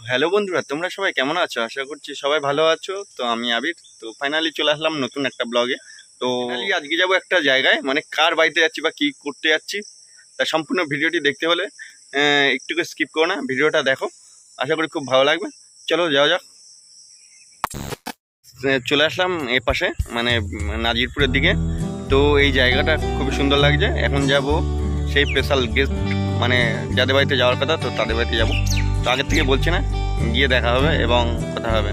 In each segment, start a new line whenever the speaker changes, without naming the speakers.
Hello বন্ধুরা, তোমরা সবাই কেমন আছো? আশা করছি সবাই ভালো আছো। তো আমি আবির। তো ফাইনালি চলে আসলাম নতুন একটা ব্লগে। তো আজকে যাবো একটা জায়গায়, মানে কার বাড়িতে যাচ্ছি বা কি করতে যাচ্ছি তার সম্পূর্ণ ভিডিওটি দেখতে হলে একটু স্কিপ করো না, ভিডিওটা দেখো। আশা করি খুব ভালো লাগবে। চলো যাওয়া যাক। চলে আসলাম এ পাশে, মানে নাজিরপুরের দিকে। তো এই জায়গাটা খুবই সুন্দর লাগছে। এখন যাব সেই স্পেশাল গেস্ট, মানে যাদের বাড়িতে যাওয়ার কথা, তো তাদের বাড়িতে যাবো। তো আগের থেকে বলছি না, গিয়ে দেখা হবে এবং কথা হবে।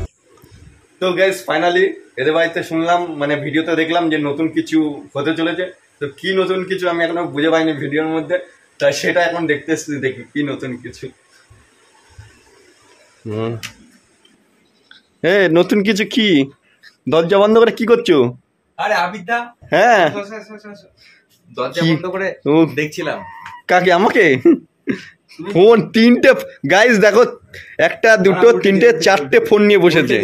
তো গাইস ফাইনালি এদের বাড়িতে শুনলাম, মানে ভিডিওতে দেখলাম যে নতুন কিছু হতে চলেছে। তো কি নতুন কিছু আমি এখনো বুঝে পাইনি ভিডিওর মধ্যে, তাই সেটা এখন দেখতে এসেছি, দেখি কি নতুন কিছু। নতুন কিছু কি? দরজা বন্ধ করে কি করছো?
আরে আবিদা,
হ্যাঁ
দরজা বন্ধ করে দেখছিলাম।
কাকে? আমাকে? ফোন তিনটে গাইস দেখো, একটা দুটো তিনটে চারটে ফোন নিয়ে বসেছে।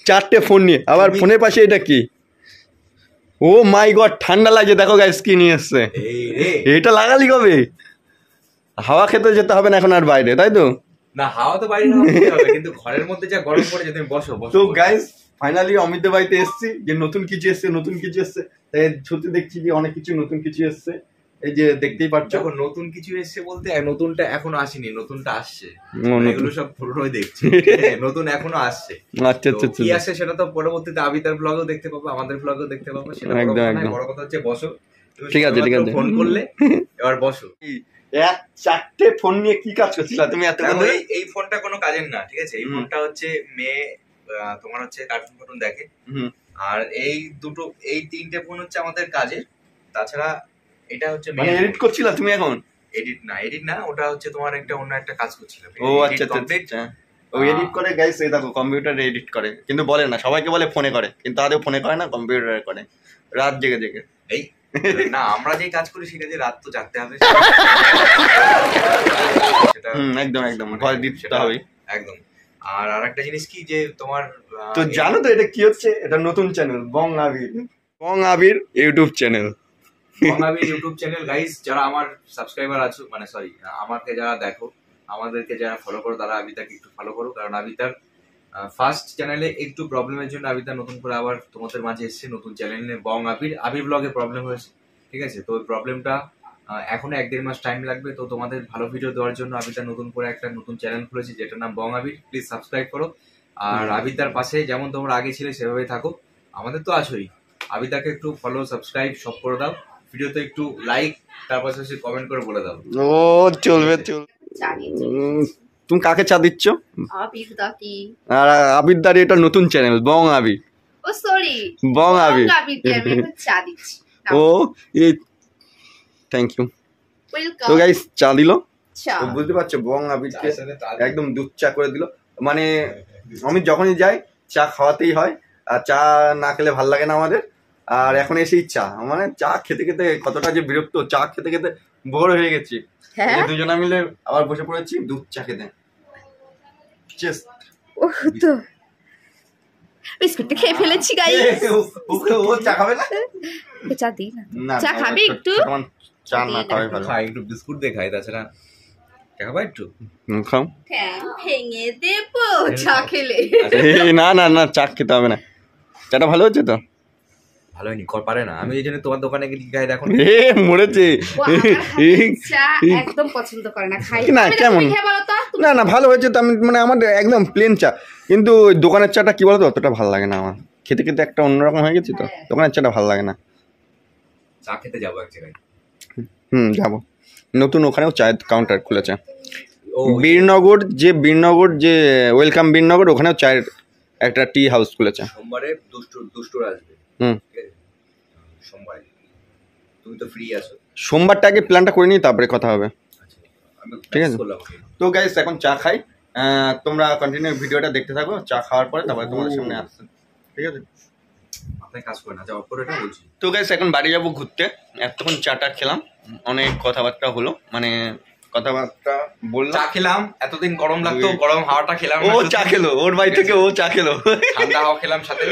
চারটে ফোন নিয়ে, আবার ফোনের পাশে এটা কি? ও মাই গড, ঠান্ডা লাগছে। দেখো গাইস কি নিয়ে এসছে। এটা লাগালি কবে? হাওয়া খেতে যেতে হবে না এখন আর বাইরে, তাই তো?
না, হাওয়া তো বাইরে না, কিন্তু ঘরের মধ্যে যা গরম পড়েছে, তুমি বসো।
তো গাইস ফাইনালি অমিতদের বাড়িতে এসেছি, যে নতুন কিছু এসছে, নতুন কিছু এসছে। তাই সত্যি দেখছি যে অনেক কিছু নতুন কিছু এসছে। এই যে দেখতেই পাচ্ছ,
যখন নতুন কিছু এসছে বলতে নতুনটা এখনো আসেনি, নতুনটা আসছে। এগুলো সব পুরোনোই দেখছি, নতুন এখনো আসছে।
আচ্ছা আচ্ছা,
কি আসছে সেটা তো পরবর্তীতে আবিদার ব্লগেও দেখতে পাবো, আমাদের ব্লগেও দেখতে পাবো। সেটা বড় কথা হচ্ছে বসো।
ঠিক আছে ঠিক আছে,
ফোন করলে এবার বসো।
চারটে ফোন নিয়ে কি কাজ করছিলা তুমি এত?
এই ফোনটা কোনো কাজের না, ঠিক আছে? এই ফোনটা হচ্ছে মেয়ে তোমার হচ্ছে কার্টুন ফার্টুন দেখে। আর এই তিনটে ফোন হচ্ছে আমাদের কাজের। তাছাড়া এটা হচ্ছে
মানে এডিট করছিলা তুমি এখন?
এডিট না, ওটা হচ্ছে তোমার অন্য একটা কাজ করছিলাম।
ও আচ্ছা আচ্ছা, ও এডিট করে গাইস। এই দেখো কম্পিউটারে এডিট করে, কিন্তু বলে না, সবাইকে বলে ফোনে করে, কিন্তু আদৌ ফোনে করে না, কম্পিউটারে করে, রাত জেগে জেগে।
এই না, আমরা যে কাজ করি সেটা যে রাত তো জাগতে হবে।
একদম একদম, ঘরে দিতে হবে
একদম। আর আরেকটা জিনিস কি, যে তোমার
তো জানো তো এটা কি হচ্ছে? এটা নতুন চ্যানেল বং আবির, বং আবির ইউটিউব চ্যানেল।
বং আবির ইউটিউব চ্যানেল। গাইস যারা আমার সাবস্ক্রাইবার আছো, মানে সরি, আমাকে যারা দেখো, আমাদেরকে যারা ফলো করো, তারা আবিদাকে একটু ফলো করো। কারণ আবিদার ফার্স্ট চ্যানেলে একটু প্রবলেমের জন্য আবিদা নতুন করে আবার তোমাদের মাঝে এসেছে নতুন চ্যানেলে বং আবির ব্লগে প্রবলেম হয়েছে, ঠিক আছে? তো ওই প্রবলেমটা এখনো 1-1.5 মাস টাইম লাগবে। তো তোমাদের ভালো ভিডিও দেওয়ার জন্য আবিদা নতুন করে একটা নতুন চ্যানেল খুলেছে, যেটার নাম বং আবির। প্লিজ সাবস্ক্রাইব করো। আর আবিদার পাশে যেমন তোমরা আগে ছিলে সেভাবেই থাকো, আমাদের তো আছোই। আবিদাকে একটু ফলো, সাবস্ক্রাইব সব করে দাও। ভিডিওতে একটু লাইক, তার পাশাপাশি কমেন্ট করে বলে দাও।
ও চলবে চলবে। তুমি কাকে চা দিচ্ছ?
আবির দাদি।
আর আবির দাদি এটা নতুন চ্যানেল বং আবির।
ও সরি,
বং আবির।
আবিরকে আমি একটা চা দিচ্ছি।
ও এই থ্যাংক ইউ। তো গাইস চা দিল, তো বুঝতে পারছো বং আবিরকে একদম দুধ চা করে দিল। মানে আমি যখনই যাই চা খাওয়াতেই হয়, আর চা না খেলে ভাল লাগে না আমাদের। আর এখন এসেই চা, মানে চা খেতে খেতে কতটা যে বিরক্ত, চা খেতে খেতে বোর হয়ে গেছি। দুজনা মিলে আবার বসে পড়েছি দুধ চা খেতে।
তো বিস্কুটটা খেয়ে ফেলেছি গাইস।
ও চা খাবে না?
চা দিই না, চা খাবে একটু?
চা না খাবে ভালো,
খাই একটু বিস্কুট দিয়ে খাই। তাছাড়া খাবা একটু
খাও।
ভেঙে দেবো চা খেলে।
না না না, চা খেতে হবে না। চাটা ভালো হচ্ছে তো?
ভালো হয়নি পারে না, আমি এই জন্য তোমার দোকানে গিয়ে খাই। দেখো
মরেছে,
চা একদম পছন্দ করে না, খাই
না। কেমন? না না ভালো হয়েছে তো, আমি মানে আমার একদম প্লেন চা, কিন্তু ওই দোকানের চাটা কি বলতো অতটা ভালো লাগে না আমার। খেতে খেতে একটা অন্যরকম হয়ে গেছে তো, দোকানের চাটা ভালো লাগে না।
চা খেতে যাবো এক জায়গায়।
যাবো। নতুন ওখানেও চায়ের কাউন্টার খুলেছে বীরনগর, যে ওয়েলকাম বীরনগর, ওখানেও চায়ের একটা টি হাউস খুলেছে।
সোমবারে দুষ্টুর আসবে। সোমবারে তুমি তো ফ্রি আছো?
সোমবারটা আগে প্ল্যানটা করে নিই, তারপরে কথা হবে, ঠিক আছে? তো গাইস এখন চা খাই, তোমরা কন্টিনিউ ভিডিওটা দেখতে থাকো। চা খাওয়ার পরে তারপরে তোমাদের সামনে আসছে, ঠিক আছে?
আপনি কাজ করে না, যাও করে এটা বলছি।
তো গাইস এখন বাড়ি যাবো ঘুরতে। এতক্ষণ চাটা খেলাম, অনেক কথাবার্তা হলো, মানে কথাবার্তা বললাম,
চা খেলাম। এতদিন গরম লাগতো, গরম হাওয়াটা খেলাম।
ও চা খেলো, ওর বাড়ি থেকে ও চা খেলো,
ঠান্ডা হাওয়া খেলাম সাথে।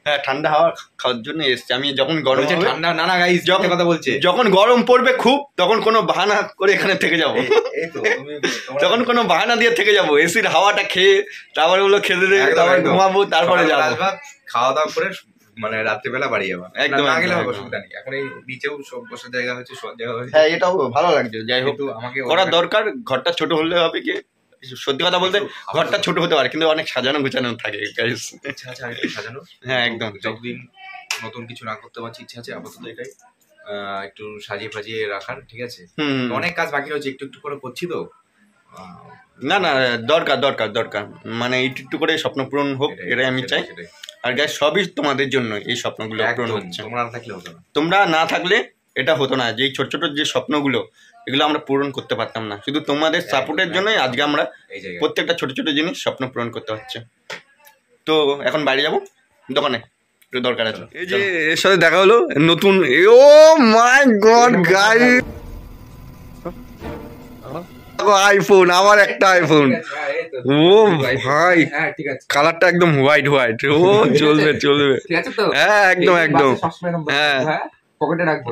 হ্যাঁ ঠান্ডা হাওয়া খাওয়ার জন্য এসছি আমি। যখন গরম
বলছে
হবে,
ঠান্ডা, না না গাইস
যখন
কথা বলছে,
যখন গরম পড়বে খুব, তখন কোনো বাহানা করে এখানে থেকে যাব।
এই তো
তখন কোনো বাহানা দিয়ে থেকে যাব, এসির হাওয়াটা খেয়ে, তারপরে ওগুলো খেতে দেবে, তারপরে ঘুমাবো, তারপরে যাবো।
খাওয়া দাওয়া করে মানে রাত্রিবেলা বাড়ি যাবো,
একদম,
না গেলে
একদম,
হবে,
একদম।
অসুবিধা নেই। এখন এই নিচেও সব বসার জায়গা হয়েছে, সব জায়গা হয়েছে।
হ্যাঁ এটাও ভালো লাগছে। যাই হোক,
কিন্তু আমাকে
করা দরকার। ঘরটা ছোট হলে হবে কি, সত্যি কথা বলতে ঘরটা ছোট হতে পারে, কিন্তু অনেক সাজানো গুছানো থাকে গাইস।
ইচ্ছা আছে আরেকটু সাজানো।
হ্যাঁ একদম।
যতদিন নতুন কিছু না করতে পারছি, ইচ্ছা আছে আপাতত এটাই একটু সাজিয়ে ফাজিয়ে রাখার, ঠিক আছে।
হুম।
অনেক কাজ বাকি রয়েছে, একটু একটু করে করছি তো।
না না, দরকার দরকার দরকার, মানে একটু একটু করে স্বপ্ন পূরণ হোক, এটাই আমি চাই। আর গাইস সবই তোমাদের জন্য এই স্বপ্নগুলো পূরণ হচ্ছে।
তোমরা না থাকলে হতো না।
তোমরা না থাকলে এটা হতো না, যে ছোট ছোট যে স্বপ্নগুলো, এগুলো আমরা পূরণ করতে পারতাম না। শুধু তোমাদের সাপোর্টের জন্যই আজকে আমরা
এই জায়গায়
প্রত্যেকটা ছোট ছোট জিনিস স্বপ্ন পূরণ করতে পারছে। তো এখন বাইরে যাব, দোকানে একটু দরকার আছে। এই যে এর সাথে দেখা হলো নতুন, ও মাই গড গাইস, আইফোন, আমার একটা আইফোন। ও ভাই,
হ্যাঁ ঠিক আছে,
কালারটা একদম হোয়াইট হোয়াইট। ও চলবে চলবে।
ঠিক আছে তো।
হ্যাঁ একদম একদম।
হ্যাঁ
হ্যাঁ,
পকেটে রাখবো।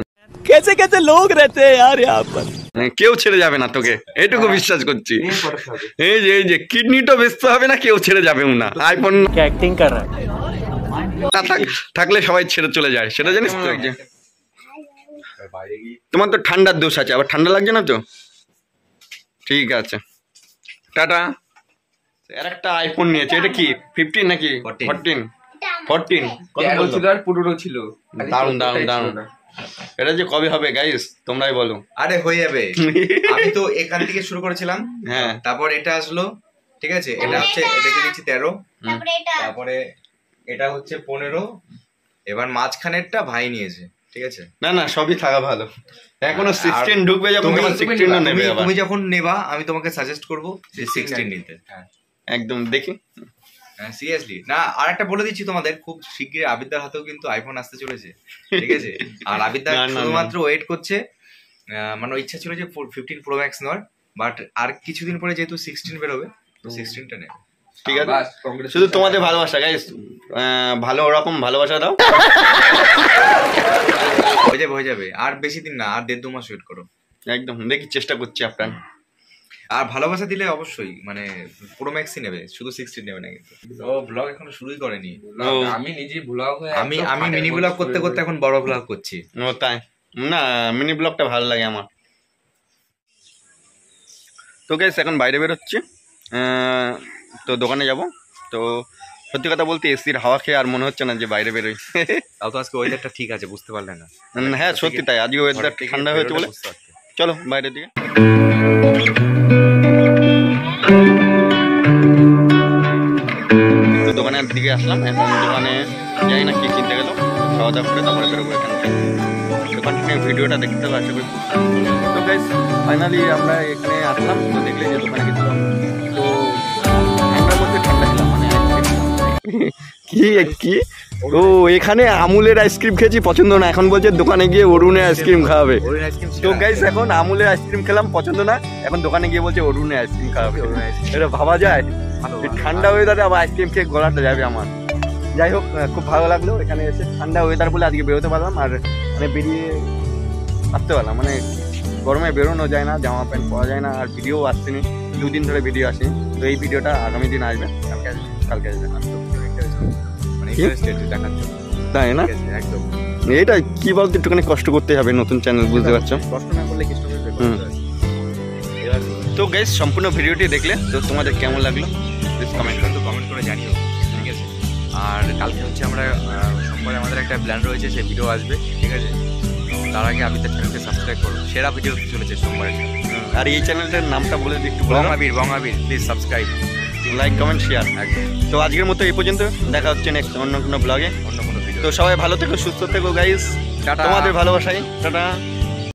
कैसे कैसे लोग रहते हैं यार यहाँ पर।
কেউ ছেড়ে যাবে না তোকে, এটুকু বিশ্বাস করছি।
নিয়ে পড়াতে হবে।
এই যে কিডনিটা বেচতে হবে না, কেউ ছেড়ে যাবেও না। আইফোন
क्या एक्टिंग कर रहा है।
না থাকলে সবাই ছেড়ে চলে যায়, সেটা জানিস তো।
বাইরে গিয়ে
তোমার তো ঠান্ডার দোষ আছে, আবার ঠান্ডা লাগছে না তো? ঠিক আছে, টাটা। আর একটা আইফোন নিয়েছে, এটা কি 15 নাকি 14? 14 কত
13
বললো?
ছিল আর 15 ছিল।
দারুন দারুন দারুন। এটা যে কবে হবে গাইস তোমরাই বলো।
আরে হয়ে যাবে। আমি তো এখান থেকে শুরু করেছিলাম,
হ্যাঁ
তারপর এটা আসলো, ঠিক আছে। এটা হচ্ছে, এটাকে দিচ্ছি 13, তারপরে এটা হচ্ছে 15, এবার মাঝখানেরটা ভাই নিয়েছে, ঠিক আছে।
না না, সবই থাকা ভালো। এখনো 16 ঢুকবে, যখন
তুমি-
তোমার 16 নেবে আবার।
তুমি যখন নেবা আমি তোমাকে সাজেস্ট করবো যে 16 নিতে। হ্যাঁ
একদম দেখি।
সিরিয়াসলি না, আর একটা বলে দিচ্ছি তোমাদের, খুব শিগগিরই আবিদ্যার হাতেও কিন্তু আইফোন আসতে চলেছে, ঠিক আছে। আর আবিদ্যা
না, না, না।
শুধুমাত্র ওয়েট করছে, মানে ওর ইচ্ছা ছিল যে 15 প্রো ম্যাক্স নেওয়ার, বাট আর কিছুদিন পরে যেহেতু 16 বেরোবে, তো 16টা নেবে।
ঠিক আছে,
বাস, congratulations।
শুধু তোমাদের ভালোবাসা গাইস, ভালো ওরকম ভালোবাসা দাও।
হয়ে যাবে আর বেশি দিন না, আর 1.5-2 মাস ওয়েট করো।
একদম দেখি, চেষ্টা করছি আপনার।
আর ভালোবাসা দিলে অবশ্যই মানে প্রো ম্যাক্সই নেবে, শুধু 16 নেবে না কিন্তু। ও ব্লগ এখনো শুরুই করেনি।
ও।
আমি নিজেই ব্লগ হয়ে
আমি
একদম
আমি
ফাটার
মিনি
মধ্যে
ব্লগ করতে
শুয়ে
করতে এখন বড় ব্লগ করছি।
ও তাই না, মিনি ব্লগটা ভালো লাগে আমার। তো গাইস এখন বাইরে বেরোচ্ছি, তো দোকানে যাব। তো সত্যি কথা বলতে এসির হাওয়া খেয়ে আর মনে হচ্ছে না যে বাইরে বেরোই।
তাও তো আজকে ওয়েদারটা ঠিক আছে, বুঝতে পারলে না?
হ্যাঁ সত্যি তাই, আজকে ওয়েদার ঠান্ডা হয়েছে বলে।
বুঝতে পারতে।
চলো বাইরের দিকে। তো দোকানের দিকে আসলাম, এখন দোকানে যাই না কি কিনতে গেল, খাওয়া দাওয়া করে তারপরে বেরোবো এখান থেকে। তো কন্টিনিউ ভিডিওটা দেখতে হবে আশা করি। তো গাইস ফাইনালি আমরা এখানে আসলাম, তো দেখলে যে দোকানে গেছিলাম, তো ঠান্ডার মধ্যে ঠান্ডা খেলাম, মানে কি কি ও এখানে আমুলের আইসক্রিম খেয়েছি, পছন্দ না, এখন বলছে দোকানে গিয়ে অরুণের আইসক্রিম খাওয়াবে।
ওই আইসক্রিম
তো গাইস এখন আমুলের আইসক্রিম খেলাম, পছন্দ না, এখন দোকানে গিয়ে বলছে অরুণের আইসক্রিম খাওয়াবে। এটা ভাবা যায়? এই ঠান্ডা ওয়েদারে আবার আইসক্রিম খেয়ে গলাটা যাবে আমার। যাই হোক, খুব ভালো লাগলো এখানে এসে, ঠান্ডা ওয়েদার বলে আজকে বেরোতে পারলাম, আর মানে বেরিয়ে আসতে পারলাম। মানে গরমে বেরোনো যায় না, জামা প্যান্ট পরা যায় না, আর ভিডিও আসছেনি, 2 দিন ধরে ভিডিও আসেনি। তো এই ভিডিওটা আগামী দিন আসবে, কালকে আসবে।
মানে
কি?
ইন্টারেস্টেড দেখার জন্য,
তাই না?
ঠিক আছে, একদম।
এটা কি বলতো, একটুখানি কষ্ট করতে হবে, নতুন চ্যানেল বুঝতে পারছো।
কষ্ট না করলে কিছু করতে
হুম।
হবে। এবার
তো গাইস সম্পূর্ণ ভিডিওটি দেখলে তো তোমাদের কেমন লাগলো প্লিজ কমেন্ট করো।
কিন্তু কমেন্ট করে জানিও, ঠিক আছে। আর কালকে হচ্ছে আমরা সোমবারে আমাদের একটা প্ল্যান রয়েছে, সেই ভিডিও আসবে, ঠিক আছে। তার আগে আবিদার চ্যানেলকে সাবস্ক্রাইব করো, সেরা ভিডিও চলেছে সোমবারে।
আর এই চ্যানেলটার নামটা বলে দিই একটু,
Bangabir please subscribe,
like comment share.
একদম।
তো আজকের মতো এই পর্যন্ত, দেখা হচ্ছে নেক্সট অন্য কোনো ব্লগে।
অন্য কোনো ভিডিও।
তো সবাই ভালো থেকো, সুস্থ থেকো গাইস,
টাটা।
তোমাদের ভালোবাসাই, টাটা।